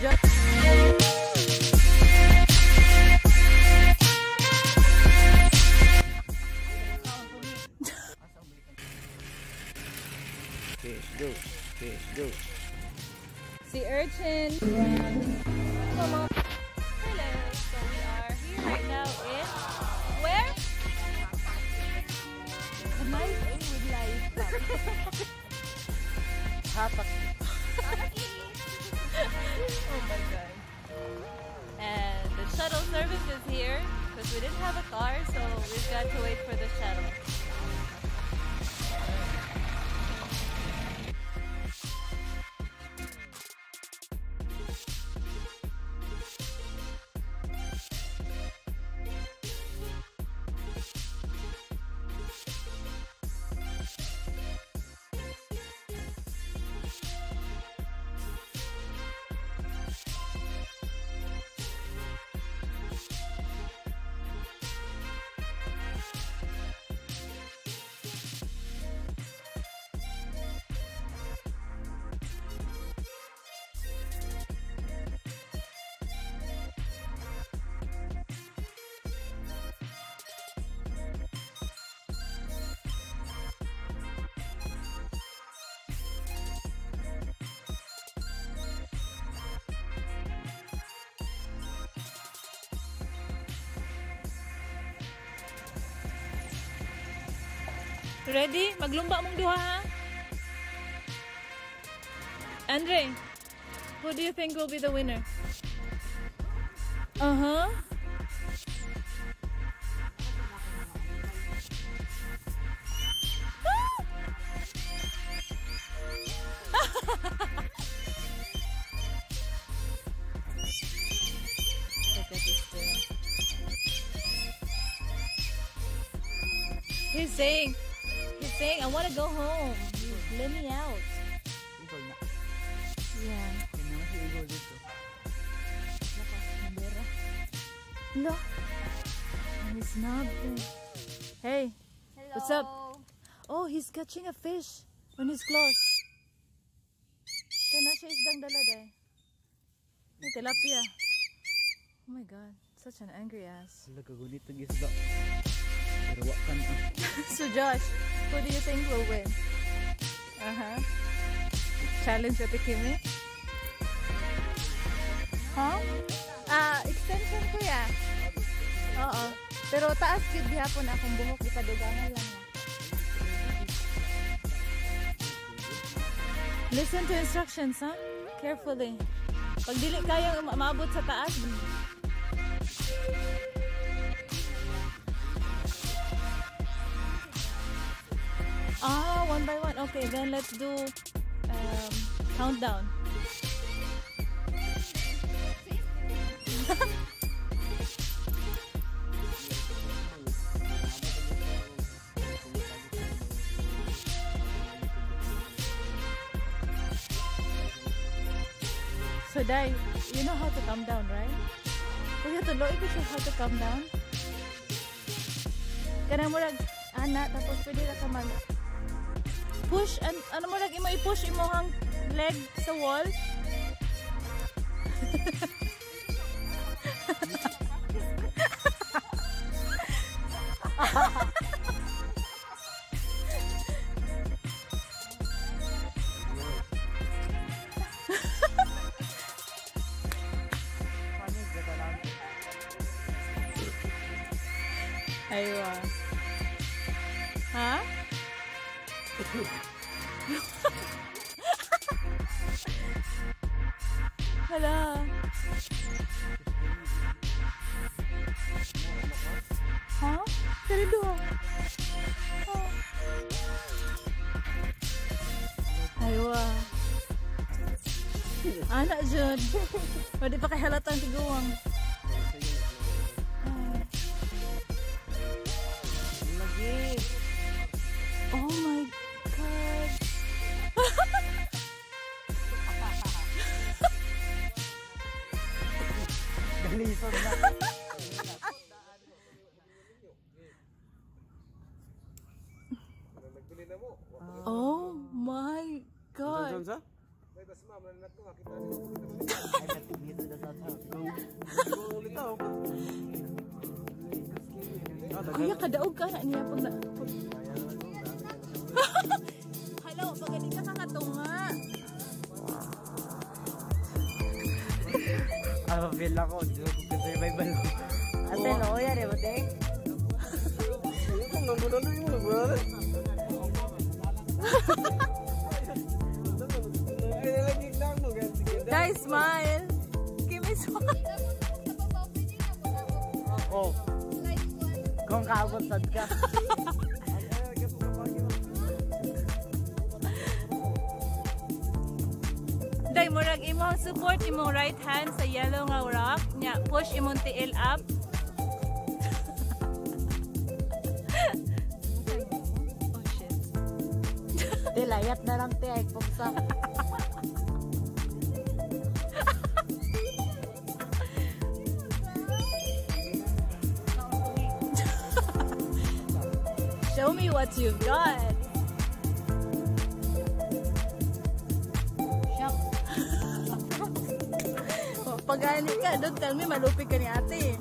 just Go. sea urchin. Hello. So we are here right now in where? A nice day with life. Oh my god. And the shuttle service is here because we didn't have a car, so we've got to wait for the shuttle. Ready? Maglumba mong duha ha? Andre, who do you think will be the winner? Uh-huh. Look at this girl. He's saying, I want to go home. Let me out. Yeah. No. He's not there. Hey. Hello. What's up? Oh, he's catching a fish on his claws. Kana siya isdang dala day. May tilapia. Oh my god. Such an angry ass. Nagagunit ng isda. Pero wakan ah. So Josh, who do you think will win? Challenge at Kimi? Huh? Extension ko ya. Oo. Pero taas gid gihapon akong buhok gipadugangan lang. Listen to instructions, huh? Carefully. Pag dili kayo maabot sa taas. One by one. Okay, then let's do countdown. So Dai, you know how to calm down, right? Kuya tulo, ito siya how to calm down. Kanang murag ana tapos pwede ra ka mag push and ano mo lang imo i-push imong leg sa wall. Aywa. Ha? Hala. Ha? Dari dua. Aywa. Anak jud. Pwede pa kay halatang tiguwang. Oh my god. Dalisan na. Oh my god. Kuya, kadaog ka na niya pag na... Hello, pag hindi ka kakatunga. Feel ako, survival ko. Ate, no, yan eh, mate. Guys, smile. Give me smile. Oh. Kung kaabot sad ka. Day, murag imong support imong right hand sa yellow nga rock. Nya, push imong tiil up. Oh shit. Dilayat na lang te ay pugsa. Show me what you've got. Pag-ani ka, don't tell me malupig ka ni ate.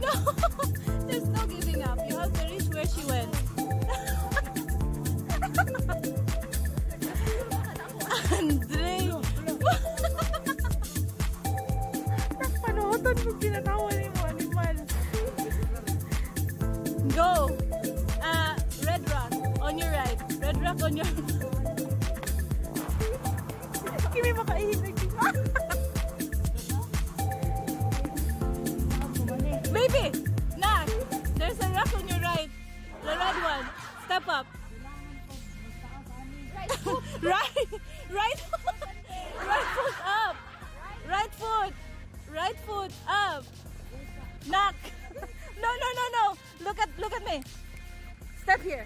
No, there's no giving up. You have to reach where she went. Andre! Nakapanotan mo ginatawa ni mo, animal. Go! Red rock on your right. Red rock on your... Kimi makaihimig. Baby! Nak! There's a rock on your right. The red one. Step up. Right! Right foot! Right foot up! Right foot! Right foot up! Nak! No, no, no, no! Look at me! Step here!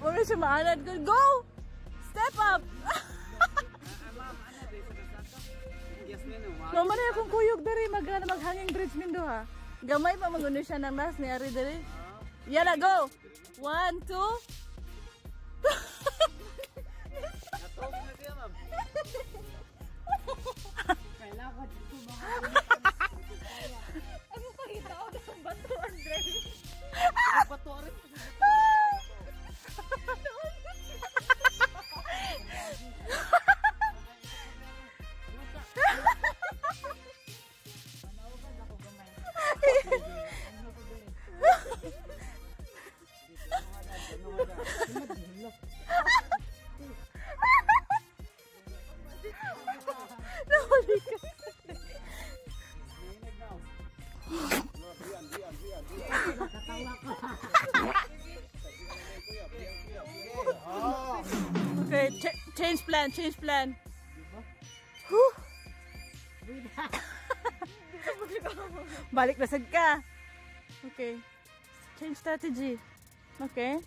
Wala siya maanad. Go! Step up! Mama na akong kuyog dari maghanging bridge nindo ha. Gamay pa maguno siya ng nas ni Ari dari. Yala, go! 1, 2. Kailangan dito mga Ano pa itaw ng bato, Andre? bato rin. Nahuli ka. Okay, change plan. Whew. Balik na sad ka. Okay. Change strategy. Okay.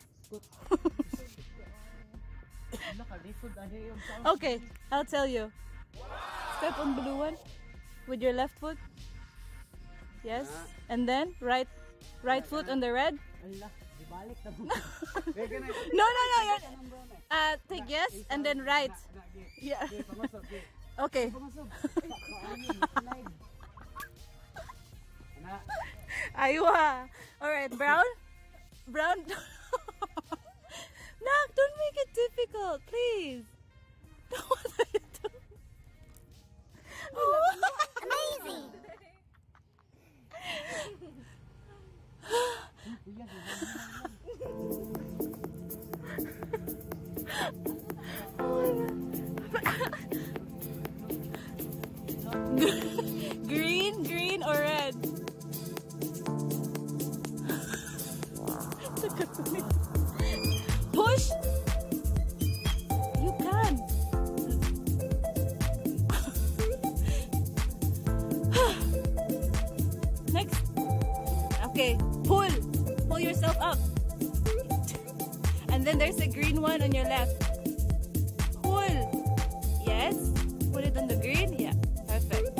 Okay, I'll tell you. Step on blue one with your left foot. Yes. And then right foot on the red. No. Take yes and then right. Yeah. Okay. Aywa. All right, brown. Nak, don't make it difficult, please. What are you doing? Amazing! Green or red? Push! You can! Next! Okay, pull! Pull yourself up! And then there's a green one on your left. Pull! Yes? Put it on the green? Yeah, perfect.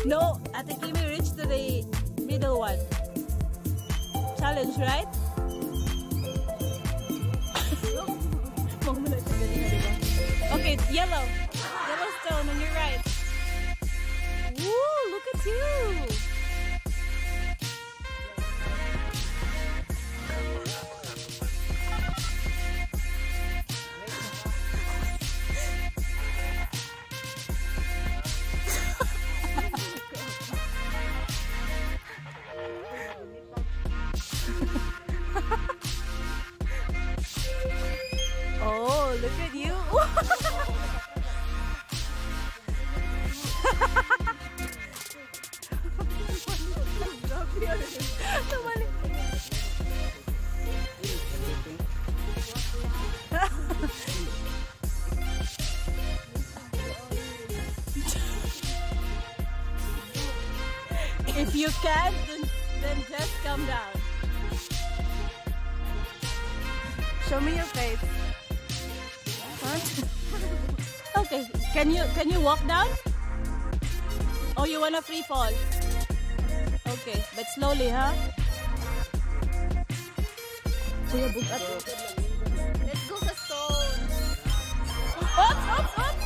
No, Ate Kimi reached to the middle one. Challenge, right? Okay, yellow. Yellow stone on your right. Woo, look at you. Oh, look at you. If you can, then just come down. Show me your face. What? Okay, can you walk down? Or you wanna free fall? Okay, but slowly, huh? Kuya, bugat. Let's go sa stone. Oops, oops, oops!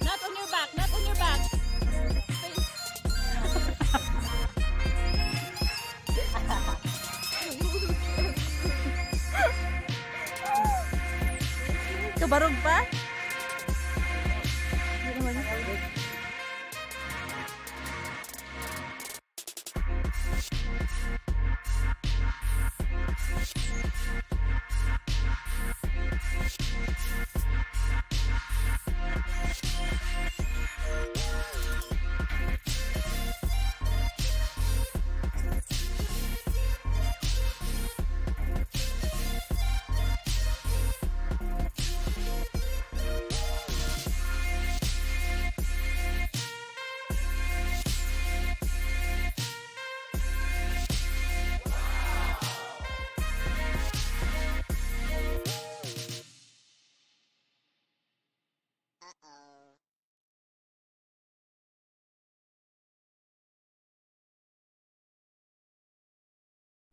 Not on your back, not on your back. Kabarog pa?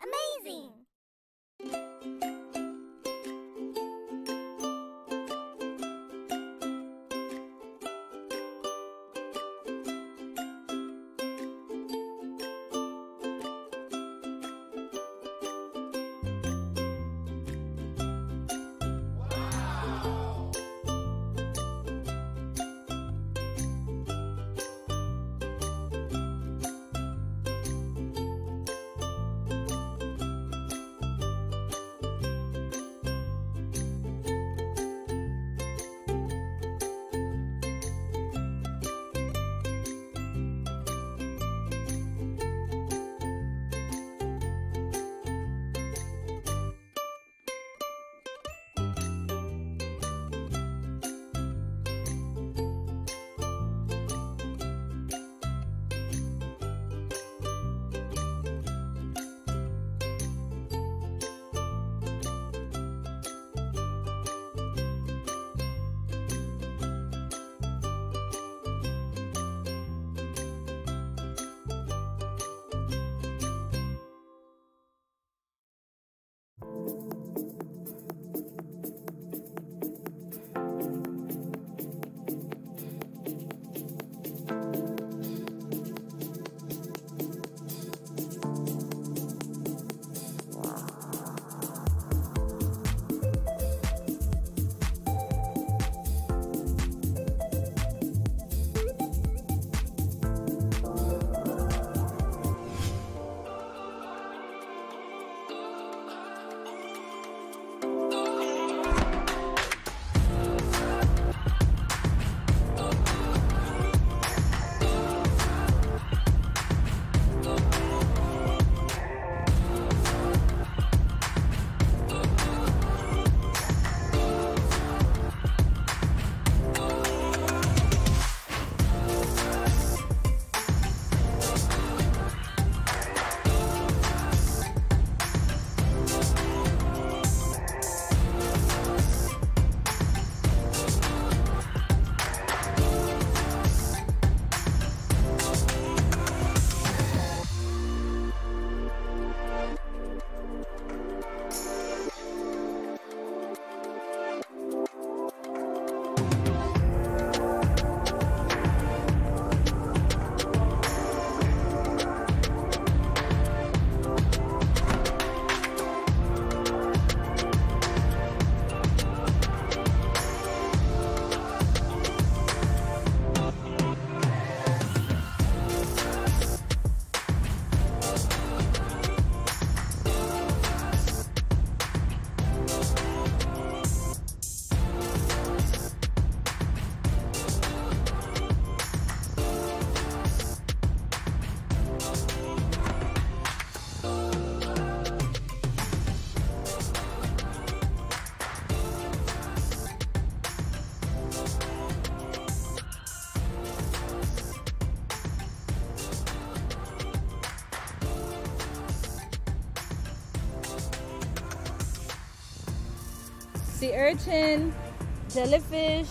Amazing! sea urchin, jellyfish.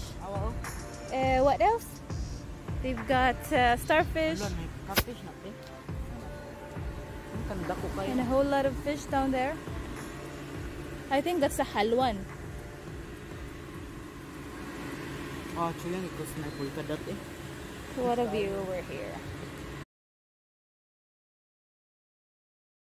What else? They've got starfish and a whole lot of fish down there. I think that's a halwan. What a view over here.